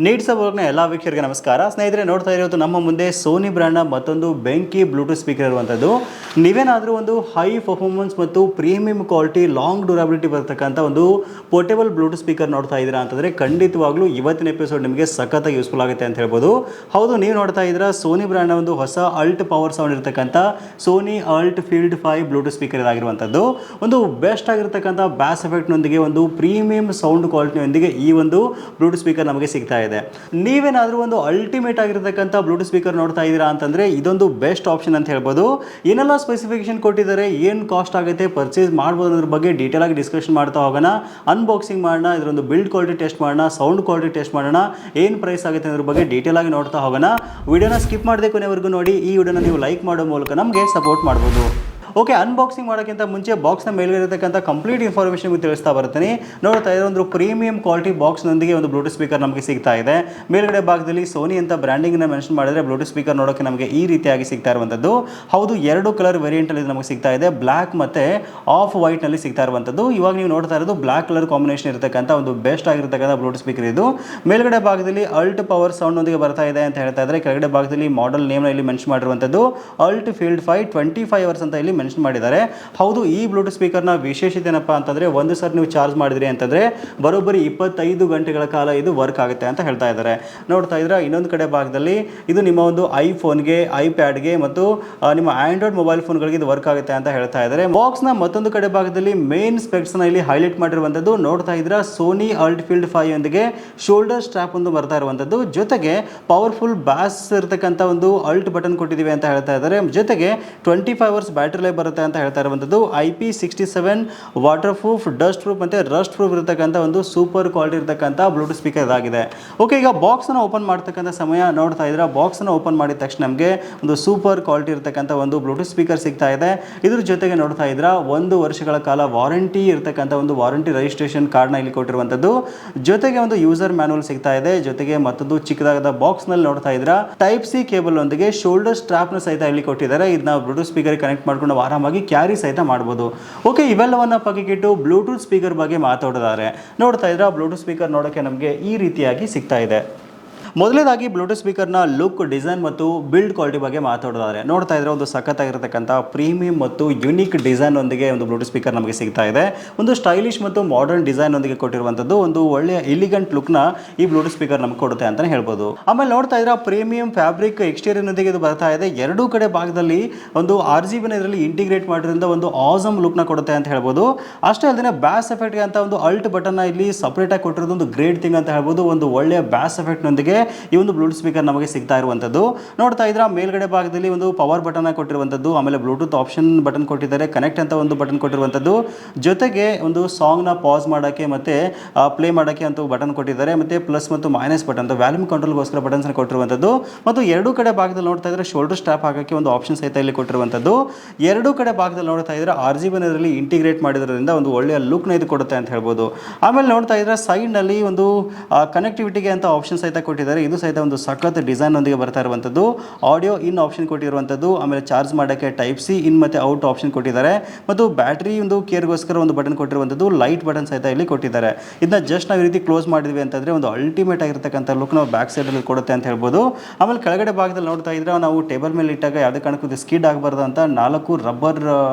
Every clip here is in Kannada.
ನೀಡ್ಸ್ ಬ್ಲಾಗ್ನ ಎಲ್ಲ ವೀಕ್ಷಕರಿಗೆ ನಮಸ್ಕಾರ. ಸ್ನೇಹಿತರೆ, ನೋಡ್ತಾ ಇರೋದು ನಮ್ಮ ಮುಂದೆ ಸೋನಿ ಬ್ರ್ಯಾಂಡ್ನ ಮತ್ತೊಂದು ಬೆಂಕಿ ಬ್ಲೂಟೂತ್ ಸ್ಪೀಕರ್ ಇರುವಂಥದ್ದು. ನೀವೇನಾದರೂ ಒಂದು ಹೈ ಪರ್ಫಾರ್ಮೆನ್ಸ್ ಮತ್ತು ಪ್ರೀಮಿಯಂ ಕ್ವಾಲಿಟಿ ಲಾಂಗ್ ಡ್ಯೂರಬಿಲಿಟಿ ಬರ್ತಕ್ಕಂಥ ಒಂದು ಪೋರ್ಟೇಬಲ್ ಬ್ಲೂಟೂತ್ ಸ್ಪೀಕರ್ ನೋಡ್ತಾ ಇದ್ದೀರಾ ಅಂತಂದರೆ ಖಂಡಿತವಾಗ್ಲೂ ಇವತ್ತಿನ ಎಪಿಸೋಡ್ ನಿಮಗೆ ಸಖತ್ತಾಗಿ ಯೂಸ್ಫುಲ್ ಆಗುತ್ತೆ ಅಂತ ಹೇಳ್ಬೋದು. ಹೌದು, ನೀವು ನೋಡ್ತಾ ಇದ್ದೀರಾ ಸೋನಿ ಬ್ರ್ಯಾಂಡ್ನ ಒಂದು ಹೊಸ ಅಲ್ಟ್ ಪವರ್ ಸೌಂಡ್ ಇರತಕ್ಕಂಥ ಸೋನಿ ಅಲ್ಟ್ ಫೀಲ್ಡ್ 5 ಬ್ಲೂಟೂತ್ ಸ್ಪೀಕರ್ ಇದಾಗಿರುವಂಥದ್ದು. ಒಂದು ಬೆಸ್ಟ್ ಆಗಿರತಕ್ಕಂಥ ಬ್ಯಾಸ್ ಎಫೆಕ್ಟ್ನೊಂದಿಗೆ ಒಂದು ಪ್ರೀಮಿಯಂ ಸೌಂಡ್ ಕ್ವಾಲಿಟಿಯೊಂದಿಗೆ ಈ ಒಂದು ಬ್ಲೂಟೂತ್ ಸ್ಪೀಕರ್ ನಮಗೆ ಸಿಗ್ತಾ ಇದೆ. ನೀವೇನಾದರೂ ಒಂದು ಅಲ್ಟಿಮೇಟ್ ಆಗಿರತಕ್ಕಂಥ ಬ್ಲೂಟೂತ್ ಸ್ಪೀಕರ್ ನೋಡ್ತಾ ಇದ್ದೀರಾ ಅಂತಂದರೆ ಇದೊಂದು ಬೆಸ್ಟ್ ಆಪ್ಷನ್ ಅಂತ ಹೇಳ್ಬೋದು. ಏನೆಲ್ಲ ಸ್ಪೆಸಿಫಿಕೇಶನ್ ಕೊಟ್ಟಿದ್ದಾರೆ, ಏನು ಕಾಸ್ಟ್ ಆಗುತ್ತೆ, ಪರ್ಚೇಸ್ ಮಾಡ್ಬೋದು ಅನ್ನೋದ್ರ ಬಗ್ಗೆ ಡೀಟೇಲ್ ಆಗಿ ಡಿಸ್ಕಷನ್ ಮಾಡ್ತಾ ಹೋಗೋಣ. ಅನ್ಬಾಕ್ಸಿಂಗ್ ಮಾಡೋಣ, ಇದರೊಂದು ಬಿಲ್ಡ್ ಕ್ವಾಲಿಟಿ ಟೆಸ್ಟ್ ಮಾಡೋಣ, ಸೌಂಡ್ ಕ್ವಾಲಿಟಿ ಟೆಸ್ಟ್ ಮಾಡೋಣ, ಏನು ಪ್ರೈಸ್ ಆಗುತ್ತೆ ಅನ್ನೋದ್ರ ಬಗ್ಗೆ ಡೀಟೇಲ್ ಆಗಿ ನೋಡ್ತಾ ಹೋಗೋಣ. ವಿಡಿಯೋನ ಸ್ಕಿಪ್ ಮಾಡದೆ ಕೊನೆವರೆಗೂ ನೋಡಿ. ಈ ವಿಡಿಯೋನ ನೀವು ಲೈಕ್ ಮಾಡೋ ಮೂಲಕ ನಮಗೆ ಸಪೋರ್ಟ್ ಮಾಡ್ಬೋದು. ಓಕೆ, ಅನ್ಬಾಕ್ಸಿಂಗ್ ಮಾಡೋಕ್ಕಿಂತ ಮುಂಚೆ ಬಾಕ್ಸ್ನ ಮೇಲಿರತಕ್ಕಂಥ ಕಂಪ್ಲೀಟ್ ಇನ್ಫಾರ್ಮೇಷನ್ ನಿಮಗೆ ತಿಳಿಸ್ತಾ ಬರ್ತೀನಿ. ನೋಡ್ತಾ ಇರೋ ಒಂದು ಪ್ರೀಮಿಯಂ ಕ್ವಾಲಿಟಿ ಬಾಕ್ಸ್ನೊಂದಿಗೆ ಒಂದು ಬ್ಲೂಟೂತ್ ಸ್ಪೀಕರ್ ನಮಗೆ ಸಿಗ್ತಾ ಇದೆ. ಮೇಲ್ಗಡೆ ಭಾಗದಲ್ಲಿ ಸೋನಿ ಅಂತ ಬ್ರ್ಯಾಂಡಿಂಗ್ನ ಮೆನ್ಷನ್ ಮಾಡಿದರೆ ಬ್ಲೂಟೂತ್ ಸ್ಪೀಕರ್ ನೋಡೋಕ್ಕೆ ನಮಗೆ ಈ ರೀತಿಯಾಗಿ ಸಿಗ್ತಾ ಇರುವಂಥದ್ದು. ಹೌದು, 2 ಕಲರ್ ವೇರಿಯಂಟಲ್ಲಿ ನಮಗೆ ಸಿಗ್ತಾ ಇದೆ, ಬ್ಲ್ಯಾಕ್ ಮತ್ತು ಆಫ್ ವೈಟ್ನಲ್ಲಿ ಸಿಗ್ತಾ ಇರುವಂಥದ್ದು. ಇವಾಗ ನೀವು ನೋಡ್ತಾ ಇರೋದು ಬ್ಲ್ಯಾಕ್ ಕಲರ್ ಕಾಂಬಿನೇಷನ್ ಇರತಕ್ಕಂಥ ಒಂದು ಬೆಸ್ಟ್ ಆಗಿರತಕ್ಕಂಥ ಬ್ಲೂಟೂತ್ ಸ್ಪೀಕರ್ ಇದು. ಮೇಲ್ಗಡೆ ಭಾಗದಲ್ಲಿ ಅಲ್ಟ್ ಪವರ್ ಸೌಂಡ್ನೊಂದಿಗೆ ಬರ್ತಾ ಇದೆ ಅಂತ ಹೇಳ್ತಾ ಇದ್ದಾರೆ. ಕೆಳಗಡೆ ಭಾಗದಲ್ಲಿ ಮಾಡೆಲ್ ನೇಮ್ನ ಇಲ್ಲಿ ಮೆನ್ಷನ್ ಮಾಡಿರುವಂಥದ್ದು ಅಲ್ಟ್ ಫೀಲ್ಡ್ 5 25 ಅವರ್ಸ್ ಅಂತ ಇಲ್ಲಿ ಮೆನ್ಷನ್ ಮಾಡಿದ್ದಾರೆ. ಹೌದು, ಈ ಬ್ಲೂಟೂತ್ ಸ್ಪೀಕರ್ನ ವಿಶೇಷತೆ ಏನಪ್ಪಾ ಅಂತಂದ್ರೆ, ಒಂದು ಸರ್ ನೀವು ಚಾರ್ಜ್ ಮಾಡಿದ್ರಿ ಅಂತಂದ್ರೆ ಬರೋಬ್ಬರಿ 25 ಗಂಟೆಗಳ ಕಾಲ ಇದು ವರ್ಕ್ ಆಗುತ್ತೆ ಅಂತ ಹೇಳ್ತಾ ಇದ್ದಾರೆ. ನೋಡ್ತಾ ಇದ್ರೆ ಇನ್ನೊಂದು ಕಡೆ ಭಾಗದಲ್ಲಿ ಇದು ನಿಮ್ಮ ಒಂದು ಐಫೋನ್ಗೆ, ಐಪ್ಯಾಡ್ಗೆ ಮತ್ತು ನಿಮ್ಮ ಆಂಡ್ರಾಯ್ಡ್ ಮೊಬೈಲ್ ಫೋನ್ಗಳಿಗೆ ಇದು ವರ್ಕ್ ಆಗುತ್ತೆ ಅಂತ ಹೇಳ್ತಾ ಇದ್ದಾರೆ. ಬಾಕ್ಸ್ನ ಮತ್ತೊಂದು ಕಡೆ ಭಾಗದಲ್ಲಿ ಮೇನ್ ಸ್ಪೆಕ್ಸ್ನ ಇಲ್ಲಿ ಹೈಲೈಟ್ ಮಾಡಿರುವಂಥದ್ದು. ನೋಡ್ತಾ ಇದ್ರೆ ಸೋನಿ ಅಲ್ಟ್ ಫೀಲ್ಡ್ 5 ಯೊಂದಿಗೆ ಶೋಲ್ಡರ್ ಸ್ಟ್ರಾಪ್ ಒಂದು ಬರ್ತಾ ಇರುವಂಥದ್ದು, ಜೊತೆಗೆ ಪವರ್ಫುಲ್ ಬ್ಯಾಸ್ ಇರತಕ್ಕಂಥ ಒಂದು ಅಲ್ಟ್ ಬಟನ್ ಕೊಟ್ಟಿದ್ದೀವಿ ಅಂತ ಹೇಳ್ತಾ ಇದ್ದಾರೆ. ಜೊತೆಗೆ 25 ಅವರ್ಸ್ ಬ್ಯಾಟರಿ ಲೈಫ್ ಬರುತ್ತೆ ಅಂತ ಹೇಳ್ತಾ ಇರುವಂಥದ್ದು. IP67 water proof, dust proof ಮತ್ತು ರಸ್ಟ್ ಪ್ರೂಫ್ ಇರತಕ್ಕಂಥ ಒಂದು ಸೂಪರ್ ಕ್ವಾಲಿಟಿ ಇರತಕ್ಕಂಥ ಬ್ಲೂಟೂತ್ ಸ್ಪೀಕರ್ ಇದಾಗಿದೆ. ಓಕೆ, ಈಗ ಬಾಕ್ಸನ್ನು ಓಪನ್ ಮಾಡ್ತಕ್ಕಂಥ ಸಮಯ ನೋಡ್ತಾ ಇದ್ರೆ ಬಾಕ್ಸನ್ನು ಓಪನ್ ಮಾಡಿದ ತಕ್ಷಣ ನಮಗೆ ಒಂದು ಸೂಪರ್ ಕ್ವಾಲಿಟಿ ಇರತಕ್ಕಂಥ ಒಂದು ಬ್ಲೂಟೂತ್ ಸ್ಪೀಕರ್ ಸಿಗ್ತಾ ಇದೆ. ಇದ್ರ ಜೊತೆಗೆ ನೋಡ್ತಾ ಇದ್ರೆ 1 ವರ್ಷಗಳ ಕಾಲ ವಾರಂಟಿ ಇರತಕ್ಕಂಥ ಒಂದು ವಾರಂಟಿ ರಿಜಿಸ್ಟ್ರೇಷನ್ ಕಾರ್ಡ್ನ ಇಲ್ಲಿ ಕೊಟ್ಟಿರುವಂಥದ್ದು. ಜೊತೆಗೆ ಒಂದು ಯೂಸರ್ ಮ್ಯಾನುವಲ್ ಸಿಗ್ತಾ ಇದೆ. ಜೊತೆಗೆ ಮತ್ತೊಂದು ಚಿಕ್ಕದಾದ ಬಾಕ್ಸ್ನಲ್ಲಿ ನೋಡ್ತಾ ಇದ್ರೆ ಟೈಪ್ ಸಿ ಕೇಬಲ್ ಒಂದಿಗೆ ಶೋಲ್ಡರ್ ಸ್ಟ್ರಾಪ್ನ ಸಹಿತ ಇಲ್ಲಿ ಕೊಟ್ಟಿದ್ದಾರೆ. ಇದನ್ನ ಬ್ಲೂಟೂತ್ ಸ್ಪೀಕರ್ ಕನೆಕ್ಟ್ ಮಾಡ್ಕೊಂಡು ಆರಾಮಾಗಿ ಕ್ಯಾರಿ ಸಹಿತ ಮಾಡ್ಬೋದು. ಓಕೆ, ಇವೆಲ್ಲವನ್ನ ಪಕ್ಕಕ್ಕಿಟ್ಟು ಬ್ಲೂಟೂತ್ ಸ್ಪೀಕರ್ ಬಗ್ಗೆ ಮಾತಾಡಿದ್ದಾರೆ. ನೋಡ್ತಾ ಇದ್ರೆ ಬ್ಲೂಟೂತ್ ಸ್ಪೀಕರ್ ನೋಡೋಕ್ಕೆ ನಮಗೆ ಈ ರೀತಿಯಾಗಿ ಸಿಗ್ತಾ ಇದೆ. ಮೊದಲನೇದಾಗಿ ಬ್ಲೂಟೂತ್ ಸ್ಪೀಕರ್ನ ಲುಕ್, ಡಿಸೈನ್ ಮತ್ತು ಬಿಲ್ಡ್ ಕ್ವಾಲಿಟಿ ಬಗ್ಗೆ ಮಾತಾಡೋದಾದ್ರೆ ನೋಡ್ತಾ ಇದ್ರೆ ಒಂದು ಸಖತ್ತಾಗಿರತಕ್ಕಂಥ ಪ್ರೀಮಿಯಂ ಮತ್ತು ಯುನಿಕ್ ಡಿಸೈನ್ ಒಂದಿಗೆ ಒಂದು ಬ್ಲೂಟೂತ್ ಸ್ಪೀಕರ್ ನಮಗೆ ಸಿಗ್ತಾ ಇದೆ. ಒಂದು ಸ್ಟೈಲಿಶ್ ಮತ್ತು ಮಾಡರ್ನ್ ಡಿಸೈನ್ ಒಂದಿಗೆ ಕೊಟ್ಟಿರುವಂಥದ್ದು ಒಂದು ಒಳ್ಳೆಯ ಎಲಿಗೆಂಟ್ ಲುಕ್ನ ಈ ಬ್ಲೂಟೂತ್ ಸ್ಪೀಕರ್ ನಮಗೆ ಕೊಡುತ್ತೆ ಅಂತಲೇ ಹೇಳ್ಬೋದು. ಆಮೇಲೆ ನೋಡ್ತಾ ಇದ್ರೆ ಪ್ರೀಮಿಯಂ ಫ್ಯಾಬ್ರಿಕ್ ಎಕ್ಸ್ಟೀರಿಯರ್ನೊಂದಿಗೆ ಇದು ಬರ್ತಾ ಇದೆ. ಎರಡೂ ಕಡೆ ಭಾಗದಲ್ಲಿ ಒಂದು RGB ಇದರಲ್ಲಿ ಇಂಟಿಗ್ರೇಟ್ ಮಾಡಿರೋದ್ರಿಂದ ಒಂದು ಆಸಮ್ ಲುಕ್ನ ಕೊಡುತ್ತೆ ಅಂತ ಹೇಳ್ಬೋದು. ಅಷ್ಟೇ ಅಲ್ಲದೆ ಬ್ಯಾಸ್ ಎಫೆಕ್ಟ್ಗೆ ಅಂತ ಒಂದು ಅಲ್ಟ್ ಬಟನ್ನ ಇಲ್ಲಿ ಸಪ್ರೇಟಾಗಿ ಕೊಟ್ಟಿರೋದು ಒಂದು ಗ್ರೇಟ್ ಥಿಂಗ್ ಅಂತ ಹೇಳ್ಬೋದು. ಒಂದು ಒಳ್ಳೆಯ ಬ್ಯಾಸ್ ಎಫೆಕ್ಟ್ನೊಂದಿಗೆ ಈ ಒಂದು ಬ್ಲೂಟೂತ್ ಸ್ಪೀಕರ್ ನಮಗೆ ಸಿಗ್ತಾ ಇರುವಂಥದ್ದು. ನೋಡ್ತಾ ಇದ್ರೆ ಮೇಲ್ಗಡೆ ಭಾಗದಲ್ಲಿ ಒಂದು ಪವರ್ ಬಟನ್ ಕೊಟ್ಟಿರುವಂಥದ್ದು, ಆಮೇಲೆ ಬ್ಲೂಟೂತ್ ಆಪ್ಷನ್ ಬಟನ್ ಕೊಟ್ಟಿದ್ದಾರೆ, ಕನೆಕ್ಟ್ ಅಂತ ಒಂದು ಬಟನ್ ಕೊಟ್ಟಿರುವಂಥದ್ದು, ಜೊತೆಗೆ ಒಂದು ಸಾಂಗ್ನ ಪಾಸ್ ಮಾಡೋಕ್ಕೆ ಮತ್ತು ಪ್ಲೇ ಮಾಡೋಕ್ಕೆ ಅಂತ ಬಟನ್ ಕೊಟ್ಟಿದ್ದಾರೆ, ಮತ್ತು ಪ್ಲಸ್ ಮತ್ತು ಮೈನಸ್ ಬಟನ್ ವ್ಯಾಲ್ಯೂಮ್ ಕಂಟ್ರೋಲ್ಗೋಸ್ಕರ ಬಟನ್ಸ್ನ ಕೊಟ್ಟಿರುವಂಥದ್ದು. ಮತ್ತು ಎರಡೂ ಕಡೆ ಭಾಗದಲ್ಲಿ ನೋಡ್ತಾ ಇದ್ರೆ ಶೋಲ್ಡರ್ ಸ್ಟ್ರಾಪ್ ಹಾಕೋಕ್ಕೆ ಒಂದು ಆಪ್ಷನ್ ಸಹಿತ ಇಲ್ಲಿ ಕೊಟ್ಟಿರುವಂಥದ್ದು. ಎರಡೂ ಕಡೆ ಭಾಗದಲ್ಲಿ ನೋಡ್ತಾ ಇದ್ರೆ RGB ಇದರಲ್ಲಿ ಇಂಟಿಗ್ರೇಟ್ ಮಾಡಿರೋದ್ರಿಂದ ಒಂದು ಒಳ್ಳೆಯ ಲುಕ್ನ ಇದು ಕೊಡುತ್ತೆ ಅಂತ ಹೇಳ್ಬೋದು. ಆಮೇಲೆ ನೋಡ್ತಾ ಇದ್ರೆ ಸೈಡ್ನಲ್ಲಿ ಒಂದು ಕನೆಕ್ಟಿವಿಟಿಗೆ ಅಂತ ಆಪ್ಷನ್ ಸಹಿತ ಕೊಟ್ಟಿದ್ದಾರೆ. ಇದು ಸಹಿತ ಒಂದು ಸಖತ್ ಡಿಸೈನ್ ಒಂದಿಗೆ ಬರ್ತಾ ಇರುವಂಥದ್ದು. ಆಡಿಯೋ ಇನ್ ಆಪ್ಷನ್ ಕೊಟ್ಟಿರುವಂಥದ್ದು, ಆಮೇಲೆ ಚಾರ್ಜ್ ಮಾಡೋಕ್ಕೆ ಟೈಪ್ ಸಿ ಇನ್ ಮತ್ತು ಔಟ್ ಆಪ್ಷನ್ ಕೊಟ್ಟಿದ್ದಾರೆ, ಮತ್ತು ಬ್ಯಾಟ್ರಿ ಒಂದು ಕೇರ್ಗೋಸ್ಕರ ಒಂದು ಬಟನ್ ಕೊಟ್ಟಿರುವಂಥದ್ದು, ಲೈಟ್ ಬಟನ್ ಸಹಿತ ಇಲ್ಲಿ ಕೊಟ್ಟಿದ್ದಾರೆ. ಇದನ್ನ ಜಸ್ಟ್ ನಾವು ಈ ರೀತಿ ಕ್ಲೋಸ್ ಮಾಡಿದ್ವಿ ಅಂತಂದರೆ ಒಂದು ಅಲ್ಟಿಮೇಟ್ ಆಗಿರ್ತಕ್ಕಂಥ ಲುಕ್ ನಾವು ಬ್ಯಾಕ್ ಸೈಡಲ್ಲಿ ಕೊಡುತ್ತೆ ಅಂತ ಹೇಳ್ಬೋದು. ಆಮೇಲೆ ಕೆಳಗಡೆ ಭಾಗದಲ್ಲಿ ನೋಡ್ತಾ ಇದ್ರೆ ನಾವು ಟೇಬಲ್ ಮೇಲೆ ಇಟ್ಟಾಗ ಯಾವುದೇ ಕಾರಣಕ್ಕೂ ಸ್ಕಿಡ್ ಆಗಬಾರ್ದು ಅಂತ 4 ರಬ್ಬರ್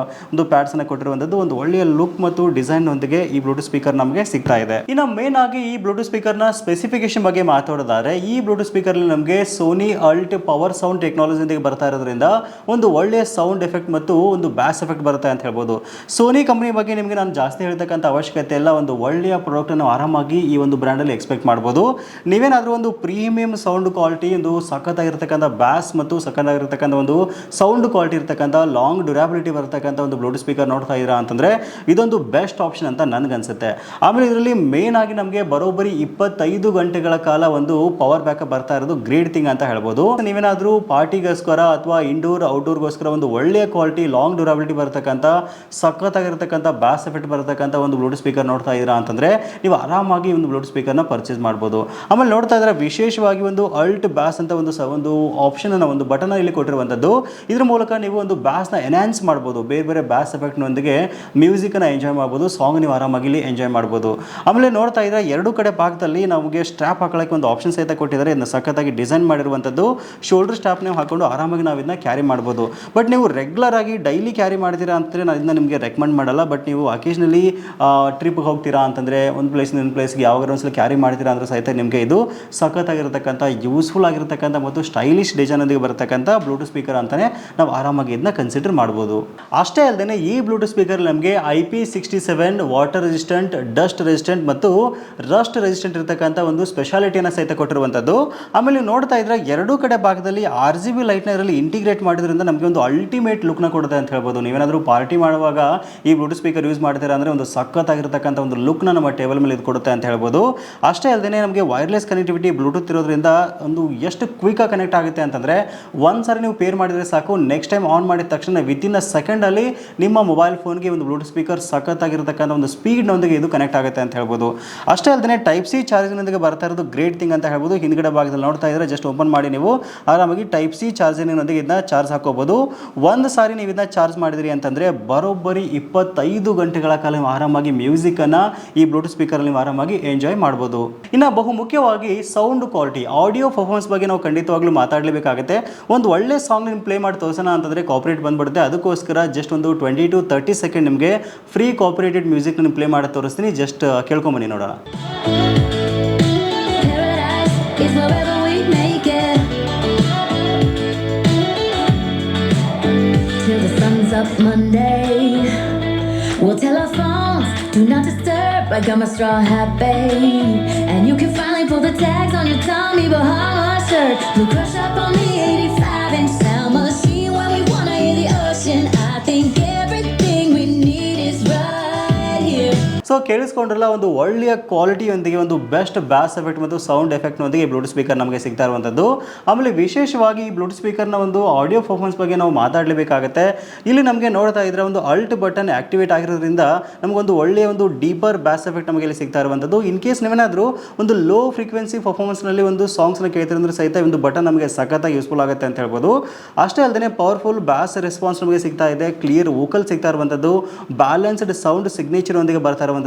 ಒಂದು ಪ್ಯಾಡ್ಸನ್ನು ಕೊಟ್ಟಿರುವಂಥದ್ದು. ಒಂದು ಒಳ್ಳೆಯ ಲುಕ್ ಮತ್ತು ಡಿಸೈನ್ ಒಂದಿಗೆ ಈ ಬ್ಲೂಟೂತ್ ಸ್ಪೀಕರ್ ನಮಗೆ ಸಿಗ್ತಾ ಇದೆ. ಇನ್ನು ಮೇನ್ ಆಗಿ ಈ ಬ್ಲೂಟೂತ್ ಸ್ಪೀಕರ್ನ ಸ್ಪೆಸಿಫಿಕೇಶನ್ ಬಗ್ಗೆ ಮಾತಾಡೋದಾದ್ರೆ, ಈ ಬ್ಲೂಟೂತ್ ಸ್ಪೀಕರ್ ನಮಗೆ ಸೋನಿ ಅಲ್ಟ್ ಪವರ್ ಸೌಂಡ್ ಟೆಕ್ನಾಲಜಿ ಬರ್ತಾ ಇರೋದ್ರಿಂದ ಒಂದು ಒಳ್ಳೆಯ ಸೌಂಡ್ ಎಫೆಕ್ಟ್ ಮತ್ತು ಒಂದು ಬ್ಯಾಸ್ ಎಫೆಕ್ಟ್ ಬರುತ್ತೆ ಅಂತ ಹೇಳ್ಬೋದು. ಸೋನಿ ಕಂಪನಿ ಬಗ್ಗೆ ನಿಮಗೆ ನಾನು ಜಾಸ್ತಿ ಹೇಳ್ತಕ್ಕಂಥ ಅವಶ್ಯಕತೆ ಇಲ್ಲ. ಒಂದು ಒಳ್ಳೆಯ ಪ್ರಾಡಕ್ಟ್ ಅನ್ನು ಆರಾಮಾಗಿ ಈ ಒಂದು ಬ್ರ್ಯಾಂಡಲ್ಲಿ ಎಕ್ಸ್ಪೆಕ್ಟ್ ಮಾಡ್ಬೋದು. ನೀವೇನಾದರೂ ಒಂದು ಪ್ರೀಮಿಯಂ ಸೌಂಡ್ ಕ್ವಾಲಿಟಿ, ಒಂದು ಸಖತ್ತಾಗಿರ್ತಕ್ಕಂಥ ಬ್ಯಾಸ್ ಮತ್ತು ಸಖತ್ತಾಗಿರ್ತಕ್ಕಂಥ ಒಂದು ಸೌಂಡ್ ಕ್ವಾಲಿಟಿ ಇರ್ತಕ್ಕಂಥ ಲಾಂಗ್ ಡ್ಯೂರಬಿಲಿಟಿ ಬರ್ತಕ್ಕಂಥ ಒಂದು ಬ್ಲೂಟೂತ್ ಸ್ಪೀಕರ್ ನೋಡ್ತಾ ಇದ್ದೀರಾ ಅಂತಂದರೆ ಇದೊಂದು ಬೆಸ್ಟ್ ಆಪ್ಷನ್ ಅಂತ ನನಗನ್ಸುತ್ತೆ. ಆಮೇಲೆ ಇದರಲ್ಲಿ ಮೇನ್ ಆಗಿ ನಮಗೆ ಬರೋಬ್ಬರಿ 25 ಗಂಟೆಗಳ ಕಾಲ ಒಂದು ಪವರ್ ಪವರ್ ಬ್ಯಾಕಪ್ ಬರ್ತಾ ಇರೋದು ಗ್ರೇಟ್ ಥಿಂಗ್ ಅಂತ ಹೇಳ್ಬೋದು. ನೀವೇನಾದರೂ ಪಾರ್ಟಿಗೋಸ್ಕರ ಅಥವಾ ಇಂಡೋರ್ ಔಟ್ಡೋರ್ಗೋಸ್ಕರ ಒಂದು ಒಳ್ಳೆಯ ಕ್ವಾಲಿಟಿ ಲಾಂಗ್ ಡ್ಯೂರಬಿಲಿಟಿ ಬರತಕ್ಕಂಥ ಸಖತ್ತಾಗಿರ್ತಕ್ಕಂಥ ಬ್ಯಾಸ್ ಎಫೆಕ್ಟ್ ಬರತಕ್ಕಂಥ ಒಂದು ಬ್ಲೂಟೂತ್ ಸ್ಪೀಕರ್ ನೋಡ್ತಾ ಇದ್ದೀರಾ ಅಂತಂದರೆ ನೀವು ಆರಾಮಾಗಿ ಒಂದು ಬ್ಲೂಟೂತ್ ಸ್ಪೀಕರ್ನ ಪರ್ಚೇಸ್ ಮಾಡ್ಬೋದು. ಆಮೇಲೆ ನೋಡ್ತಾ ಇದ್ರೆ ವಿಶೇಷವಾಗಿ ಒಂದು ಅಲ್ಟ್ ಬ್ಯಾಸ್ ಅಂತ ಒಂದು ಆಪ್ಷನ್ ಅನ್ನು ಒಂದು ಬಟನ್ ಇಲ್ಲಿ ಕೊಟ್ಟಿರುವಂಥದ್ದು. ಇದ್ರ ಮೂಲಕ ನೀವು ಒಂದು ಬ್ಯಾಸ್ನ ಎನ್ಹಾನ್ಸ್ ಮಾಡ್ಬೋದು, ಬೇರೆ ಬೇರೆ ಬ್ಯಾಸ್ ಎಫೆಕ್ಟ್ನೊಂದಿಗೆ ಮ್ಯೂಸಿಕನ್ನು ಎಂಜಾಯ್ ಮಾಡ್ಬೋದು, ಸಾಂಗ್ ನೀವು ಆರಾಮಾಗಿ ಇಲ್ಲಿ ಎಂಜಾಯ್ ಮಾಡ್ಬೋದು. ಆಮೇಲೆ ನೋಡ್ತಾ ಇದ್ರೆ ಎರಡು ಕಡೆ ಭಾಗದಲ್ಲಿ ನಮಗೆ ಸ್ಟ್ರಾಪ್ ಹಾಕೊಳ್ಳೋಕ್ಕೆ ಒಂದು ಆಪ್ಷನ್ ಸಹಿತ ಕೊಟ್ಟಿದ್ದಾರೆ. ಇದನ್ನು ಸಖತ್ತಾಗಿ ಡಿಸೈನ್ ಮಾಡಿರುವಂಥದ್ದು. ಶೋಲ್ಡರ್ ಸ್ಟ್ರಾಪ್ ನೀವು ಹಾಕೊಂಡು ಆರಾಮಾಗಿ ನಾವು ಇದನ್ನ ಕ್ಯಾರಿ ಮಾಡ್ಬೋದು. ಬಟ್ ನೀವು ರೆಗ್ಯುಲರ್ ಆಗಿ ಡೈಲಿ ಕ್ಯಾರಿ ಮಾಡ್ತೀರಾ ಅಂತಂದರೆ ನಾನು ಇದನ್ನ ನಿಮಗೆ ರೆಕಮೆಂಡ್ ಮಾಡಲ್ಲ. ಬಟ್ ನೀವು ಅಕೇಷನಲಿ ಟ್ರಿಪ್ಗೆ ಹೋಗ್ತೀರಾ ಅಂತಂದರೆ ಒಂದು ಪ್ಲೇಸಿಂದ ಒಂದು ಪ್ಲೇಸ್ಗೆ ಯಾವಾಗ ಒಂದ್ಸಲ ಕ್ಯಾರಿ ಮಾಡ್ತೀರಾ ಅಂದ್ರೆ ಸಹಿತ ನಿಮಗೆ ಇದು ಸಖತ್ತಾಗಿರ್ತಕ್ಕಂಥ ಯೂಸ್ಫುಲ್ ಆಗಿರ್ತಕ್ಕಂಥ ಮತ್ತು ಸ್ಟೈಲಿಶ್ ಡಿಸೈನೊಂದಿಗೆ ಬರತಕ್ಕಂಥ ಬ್ಲೂಟೂತ್ ಸ್ಪೀಕರ್ ಅಂತಲೇ ನಾವು ಆರಾಮಾಗಿ ಇದನ್ನ ಕನ್ಸಿಡರ್ ಮಾಡ್ಬೋದು. ಅಷ್ಟೇ ಅಲ್ಲದೆ ಈ ಬ್ಲೂಟೂತ್ ಸ್ಪೀಕರ್ ನಮಗೆ IP67 water resistant, dust resistant ಮತ್ತು ರಸ್ಟ್ ರೆಸಿಸ್ಟೆಂಟ್ ಇರತಕ್ಕಂಥ ಒಂದು ಸ್ಪೆಷಾಲಿಟಿಯನ್ನು ಸಹಿತ ಕೊಟ್ಟಿರುವಂಥದ್ದು. ಆಮೇಲೆ ನೀವು ನೋಡ್ತಾ ಇದ್ರೆ ಎರಡೂ ಕಡೆ ಭಾಗದಲ್ಲಿ RGB ಲೈಟ್ನ ಇದರಲ್ಲಿ ಇಂಟಿಗ್ರೇಟ್ ಮಾಡೋದ್ರಿಂದ ನಮಗೆ ಒಂದು ಅಲ್ಟಿಮೇಟ್ ಲುಕ್ನ ಕೊಡುತ್ತೆ ಅಂತ ಹೇಳ್ಬೋದು. ನೀವೇನಾದರೂ ಪಾರ್ಟಿ ಮಾಡುವಾಗ ಈ ಬ್ಲೂಟೂತ್ ಸ್ಪೀಕರ್ ಯೂಸ್ ಮಾಡ್ತೀರಾ ಅಂದರೆ ಒಂದು ಸಖತ್ತಾಗಿರ್ತಕ್ಕಂಥ ಒಂದು ಲುಕ್ನ ನಮ್ಮ ಟೇಬಲ್ ಮೇಲೆ ಇದು ಕೊಡುತ್ತೆ ಅಂತ ಹೇಳ್ಬೋದು. ಅಷ್ಟೇ ಅಲ್ಲದೆ ನಮಗೆ ವೈರ್ಲೆಸ್ ಕನೆಕ್ಟಿವಿಟಿ ಬ್ಲೂಟೂತ್ ಇರೋದ್ರಿಂದ ಒಂದು ಎಷ್ಟು ಕ್ವಿಕ್ಕಾಗಿ ಕನೆಕ್ಟ್ ಆಗುತ್ತೆ ಅಂತಂದರೆ ಒಂದು ಸಾರಿ ನೀವು ಪೇರ್ ಮಾಡಿದರೆ ಸಾಕು, ನೆಕ್ಸ್ಟ್ ಟೈಮ್ ಆನ್ ಮಾಡಿದ ತಕ್ಷಣ ವಿತಿನ್ ಅ ಸೆಕೆಂಡಲ್ಲಿ ನಿಮ್ಮ ಮೊಬೈಲ್ ಫೋನ್ಗೆ ಒಂದು ಬ್ಲೂಟೂತ್ ಸ್ಪೀಕರ್ ಸಖತ್ತಾಗಿರ್ತಕ್ಕಂಥ ಒಂದು ಸ್ಪೀಡ್ನೊಂದಿಗೆ ಇದು ಕನೆಕ್ಟ್ ಆಗುತ್ತೆ ಅಂತ ಹೇಳ್ಬೋದು. ಅಷ್ಟೇ ಅಲ್ಲದೆ Type-C ಚಾರ್ಜಿಂಗ್ನೊಂದಿಗೆ ಬರ್ತಾ ಇರೋದು ಗ್ರೇಟ್ ಥಿಂಗ್ ಅಂತ ಹೇಳ್ಬೋದು. ಹಿಂದ್ಗಡೆ ಭಾಗದಲ್ಲಿ ನೋಡ್ತಾ ಇದ್ರೆ ಜಸ್ಟ್ ಓಪನ್ ಮಾಡಿ ನೀವು ಆರಾಮಾಗಿ Type-C ಚಾರ್ಜಿಂಗ್ನೊಂದಿಗೆ ಇದನ್ನ ಚಾರ್ಜ್ ಹಾಕೋಬಹುದು. ಒಂದು ಸಾರಿ ನೀವು ಇದನ್ನ ಚಾರ್ಜ್ ಮಾಡಿದ್ರಿ ಅಂತಂದರೆ ಬರೋಬ್ಬರಿ 25 ಗಂಟೆಗಳ ಕಾಲ ನೀವು ಆರಾಮಾಗಿ ಮ್ಯೂಸಿಕನ್ನು ಈ ಬ್ಲೂಟೂತ್ ಸ್ಪೀಕರಲ್ಲಿ ನೀವು ಆರಾಮಾಗಿ ಎಂಜಾಯ್ ಮಾಡ್ಬೋದು. ಇನ್ನು ಬಹು ಮುಖ್ಯವಾಗಿ ಸೌಂಡ್ ಕ್ವಾಲಿಟಿ, ಆಡಿಯೋ ಪರ್ಫಾರ್ಮೆನ್ಸ್ ಬಗ್ಗೆ ನಾವು ಖಂಡಿತವಾಗ್ಲೂ ಮಾತಾಡಲೇಬೇಕಾಗುತ್ತೆ. ಒಂದು ಒಳ್ಳೆ ಸಾಂಗ್ ನಿಮ್ಗೆ ಪ್ಲೇ ಮಾಡಿ ತೋರಿಸೋಣ ಅಂತಂದರೆ ಕಾಪರೇಟ್ ಬಂದ್ಬಿಡುತ್ತೆ. ಅದಕ್ಕೋಸ್ಕರ ಜಸ್ಟ್ ಒಂದು 20 to 30 ಸೆಕೆಂಡ್ ನಿಮಗೆ ಫ್ರೀ ಕಾಪರೇಟೆಡ್ ಮ್ಯೂಸಿಕ್ ನೀವು ಪ್ಲೇ ಮಾಡಿ ತೋರಿಸ್ತೀನಿ. ಜಸ್ಟ್ ಕೇಳ್ಕೊಂಬನ್ನಿ ನೋಡೋಣ. Up Monday, we'll tell our phones do not disturb like I'm a straw hat, babe. And you can finally pull the tags on your Tommy Bahama shirt. We'll crush up on the 85-inch sound machine when we wanna hear the ocean. I think everything we need is right here. So ಕೇಳಿಸ್ಕೊಂಡ್ರಲ್ಲ, ಒಂದು ಒಳ್ಳೆಯ ಕ್ವಾಲಿಟಿಯೊಂದಿಗೆ ಒಂದು ಬೆಸ್ಟ್ ಬ್ಯಾಸ್ ಎಫೆಕ್ಟ್ ಮತ್ತು ಸೌಂಡ್ ಎಫೆಕ್ಟ್ನೊಂದಿಗೆ ಬ್ಲೂಟೂತ್ ಸ್ಪೀಕರ್ ನಮಗೆ ಸಿಗ್ತಾ ಇರುವಂಥದ್ದು. ಆಮೇಲೆ ವಿಶೇಷವಾಗಿ ಈ ಬ್ಲೂಟೂತ್ ಸ್ಪೀಕರ್ನ ಒಂದು ಆಡಿಯೋ ಪರ್ಫಾರ್ಮೆನ್ಸ್ ಬಗ್ಗೆ ನಾವು ಮಾತಾಡಲೇಬೇಕಾಗುತ್ತೆ. ಇಲ್ಲಿ ನಮಗೆ ನೋಡ್ತಾ ಇದ್ರೆ ಒಂದು ಅಲ್ಟ್ ಬಟನ್ ಆಕ್ಟಿವೇಟ್ ಆಗಿರೋದ್ರಿಂದ ನಮಗೊಂದು ಒಳ್ಳೆಯ ಒಂದು ಡೀಪರ್ ಬ್ಯಾಸ್ ಎಫೆಕ್ಟ್ ನಮಗೆ ಇಲ್ಲಿ ಸಿಗ್ತಾ ಇರುವಂಥದ್ದು. ಇನ್ ಕೇಸ್ ನೀವೇನಾದರೂ ಒಂದು ಲೋ ಫ್ರೀಕ್ವೆನ್ಸಿ ಪರ್ಫಾರ್ಮೆನ್ಸ್ನಲ್ಲಿ ಒಂದು ಸಾಂಗ್ಸ್ನ ಕೇಳ್ತಿರಂದ್ರೆ ಸಹಿತ ಒಂದು ಬಟನ್ ನಮಗೆ ಸಖತ್ತಾಗಿ ಯೂಸ್ಫುಲ್ ಆಗುತ್ತೆ ಅಂತ ಹೇಳ್ಬೋದು. ಅಷ್ಟೇ ಅಲ್ಲದೆ ಪವರ್ಫುಲ್ ಬ್ಯಾಸ್ ರೆಸ್ಪಾನ್ಸ್ ನಮಗೆ ಸಿಗ್ತಾ ಇದೆ, ಕ್ಲಿಯರ್ ವೋಕಲ್ ಸಿಗ್ತಾ ಇರುವಂಥದ್ದು, ಬ್ಯಾಲೆನ್ಸ್ಡ್ ಸೌಂಡ್ ಸಿಗ್ನೇಚರ್ ಒಂದಿಗೆ ಬರ್ತಾ ಇರುವಂಥದ್ದು.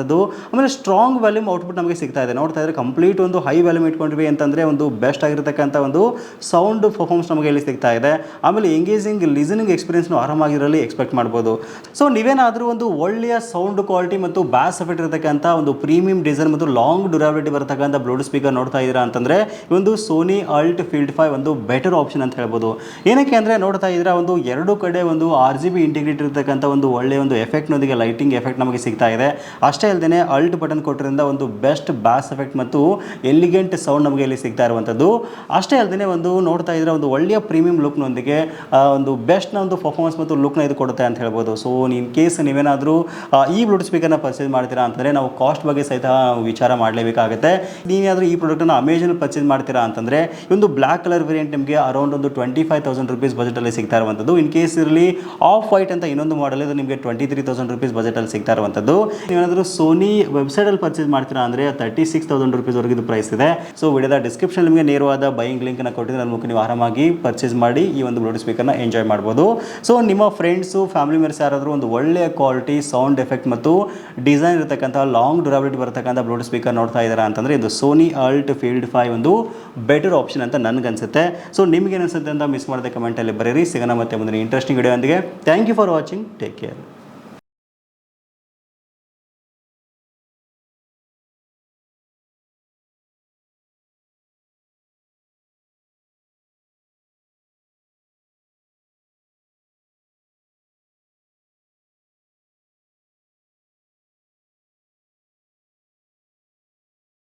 ಆಮೇಲೆ ಸ್ಟ್ರಾಂಗ್ ವ್ಯಾಲ್ಯೂಮ್ ಔಟ್ಪುಟ್ ನಮಗೆ ಸಿಗ್ತಾ ಇದೆ. ನೋಡ್ತಾ ಇದ್ರೆ ಕಂಪ್ಲೀಟ್ ಒಂದು ಹೈ ವ್ಯಾಲ್ಯೂಮ್ ಇಟ್ಕೊಂಡ್ವಿ ಅಂತಂದರೆ ಒಂದು ಬೆಸ್ಟ್ ಆಗಿರತಕ್ಕಂಥ ಒಂದು ಸೌಂಡ್ ಪರ್ಫಾರ್ಮೆನ್ಸ್ ನಮಗೆ ಇಲ್ಲಿ ಸಿಗ್ತಾ ಇದೆ. ಆಮೇಲೆ ಎಂಗೇಜಿಂಗ್ ಲಿಸನಿಂಗ್ ಎಕ್ಸ್ಪೀರಿಯನ್ಸ್ನು ಆರಾಮಾಗಿರಲಿ ಎಕ್ಸ್ಪೆಕ್ಟ್ ಮಾಡ್ಬೋದು. ಸೊ ನೀವೇನಾದರೂ ಒಂದು ಒಳ್ಳೆಯ ಸೌಂಡ್ ಕ್ವಾಲಿಟಿ ಮತ್ತು ಬ್ಯಾಸ್ ಎಫೆಕ್ಟ್ ಇರತಕ್ಕಂಥ ಒಂದು ಪ್ರೀಮಿಯಂ ಡಿಸೈನ್ ಮತ್ತು ಲಾಂಗ್ ಡ್ಯೂರಬಿಲಿಟಿ ಬರತಕ್ಕಂಥ ಬ್ಲೂಟೂತ್ ಸ್ಪೀಕರ್ ನೋಡ್ತಾ ಇದ್ದೀರಾ ಅಂತಂದರೆ ಒಂದು ಸೋನಿ ಅಲ್ಟ್ ಫೀಲ್ಡ್ 5 ಒಂದು ಬೆಟರ್ ಆಪ್ಷನ್ ಅಂತ ಹೇಳ್ಬೋದು. ಏನಕ್ಕೆ ಅಂದರೆ ನೋಡ್ತಾ ಇದ್ರೆ ಒಂದು ಎರಡು ಕಡೆ ಒಂದು RGB ಇಂಟಿಗ್ರೇಟ್ ಇರತಕ್ಕಂಥ ಒಂದು ಒಳ್ಳೆಯ ಒಂದು ಎಫೆಕ್ಟ್ನೊಂದಿಗೆ ಲೈಟಿಂಗ್ ಎಫೆಕ್ಟ್ ನಮಗೆ ಸಿಗ್ತಾ ಇದೆ. ಅಷ್ಟೇ ಅಲ್ಲದೆ ಅಲ್ಟ್ ಬಟನ್ ಕೊಟ್ಟಿರೋದ್ರಿಂದ ಒಂದು ಬೆಸ್ಟ್ ಬ್ಯಾಸ್ ಎಫೆಕ್ಟ್ ಮತ್ತು ಎಲಿಗೆಂಟ್ ಸೌಂಡ್ ನಮಗೆ ಇಲ್ಲಿ ಸಿಗ್ತಾ ಇರುವಂಥದ್ದು. ಅಷ್ಟೇ ಅಲ್ಲದೆ ಒಂದು ನೋಡ್ತಾ ಇದ್ರೆ ಒಂದು ಒಳ್ಳೆಯ ಪ್ರೀಮಿಯಂ ಲುಕ್ನೊಂದಿಗೆ ಒಂದು ಬೆಸ್ಟ್ನ ಒಂದು ಪರ್ಫಾರ್ಮೆನ್ಸ್ ಮತ್ತು ಲುಕ್ನ ಇದು ಕೊಡುತ್ತೆ ಅಂತ ಹೇಳ್ಬೋದು. ಸೊ ಇನ್ ಕೇಸ್ ನೀವೇನಾದರೂ ಈ ಬ್ಲೂಟೂತ್ ಸ್ಪೀಕರ್ನ ಪರ್ಚೇಸ್ ಮಾಡ್ತೀರಾ ಅಂತಂದರೆ ನಾವು ಕಾಸ್ಟ್ ಬಗ್ಗೆ ಸಹಿತ ವಿಚಾರ ಮಾಡಲೇಬೇಕಾಗುತ್ತೆ. ನೀವೇನಾದರೂ ಈ ಪ್ರಾಡಕ್ಟನ್ನು ಅಮೆಜಾನಲ್ಲಿ ಪರ್ಚೇಸ್ ಮಾಡ್ತೀರಾ ಅಂತಂದರೆ ಒಂದು ಬ್ಲ್ಯಾಕ್ ಕಲರ್ ವೇರಿಯಂಟ್ ನಿಮಗೆ ಅರೌಂಡ್ ಒಂದು 25,000 rupees ಬಜೆಟಲ್ಲಿ ಸಿಗ್ತಾ ಇರುವಂಥದ್ದು. ಇನ್ ಕೇಸ್ ಇರಲಿ ಆಫ್ ವೈಟ್ ಅಂತ ಇನ್ನೊಂದು ಮಾಡಲ್ ಇದು ನಿಮಗೆ 23,000 rupees ಬಜೆಟಲ್ಲಿ ಸಿಗ್ತಾ ಇರುವಂಥದ್ದು. ನೀವೇನಾದರೂ ಸೋನಿ ವೆಬ್ಸೈಟಲ್ಲಿ ಪರ್ಚೇಸ್ ಮಾಡ್ತೀರಾ ಅಂದರೆ 36,000 rupees ವರೆಗೆ ಇದು ಪ್ರೈಸ್ ಇದೆ. ಸೊ ವಿಡಿಯೋದ ಡಿಸ್ಕ್ರಿಪ್ಷನ್ ನಿಮಗೆ ನೇರವಾದ ಬೈಯಿಂಗ್ ಲಿಂಕ್ನ ಕೊಟ್ಟಿದ್ರೆ ಅದನ್ನು ನೀವು ಆರಾಮಾಗಿ ಪರ್ಚೇಸ್ ಮಾಡಿ ಈ ಒಂದು ಬ್ಲೂಟೂತ್ ಸ್ಪೀಕರ್ನ ಎಂಜಾಯ್ ಮಾಡ್ಬೋದು. ಸೊ ನಿಮ್ಮ ಫ್ರೆಂಡ್ಸು ಫ್ಯಾಮಿಲಿ ಮೆಂಬರ್ಸ್ ಯಾರಾದರೂ ಒಂದು ಒಳ್ಳೆಯ ಕ್ವಾಲಿಟಿ ಸೌಂಡ್ ಎಫೆಕ್ಟ್ ಮತ್ತು ಡಿಸೈನ್ ಇರತಕ್ಕಂಥ ಲಾಂಗ್ ಡ್ಯೂರಬಿಲಿಟಿ ಬರತಕ್ಕಂಥ ಬ್ಲೂಟೂತ್ ಸ್ಪೀಕರ್ ನೋಡ್ತಾ ಇದ್ದೀರಾ ಅಂತಂದರೆ ಇದು ಸೋನಿ ಅಲ್ಟ್ ಫೀಲ್ಡ್ 5 ಒಂದು ಬೆಟರ್ ಆಪ್ಷನ್ ಅಂತ ನನಗನ್ಸುತ್ತೆ. ಸೊ ನಿಮ್ಗೆ ಅನಿಸುತ್ತೆ ಅಂತ ಮಿಸ್ ಮಾಡದೆ ಕಮೆಂಟಲ್ಲಿ ಬರೀರಿ. ಸಿಗೋಣ ಮತ್ತೆ ಮುಂದಿನ ಇಂಟ್ರೆಸ್ಟಿಂಗ್ ವಿಡಿಯೋ ಒಂದಿಗೆ. Thank you for watching. Take care.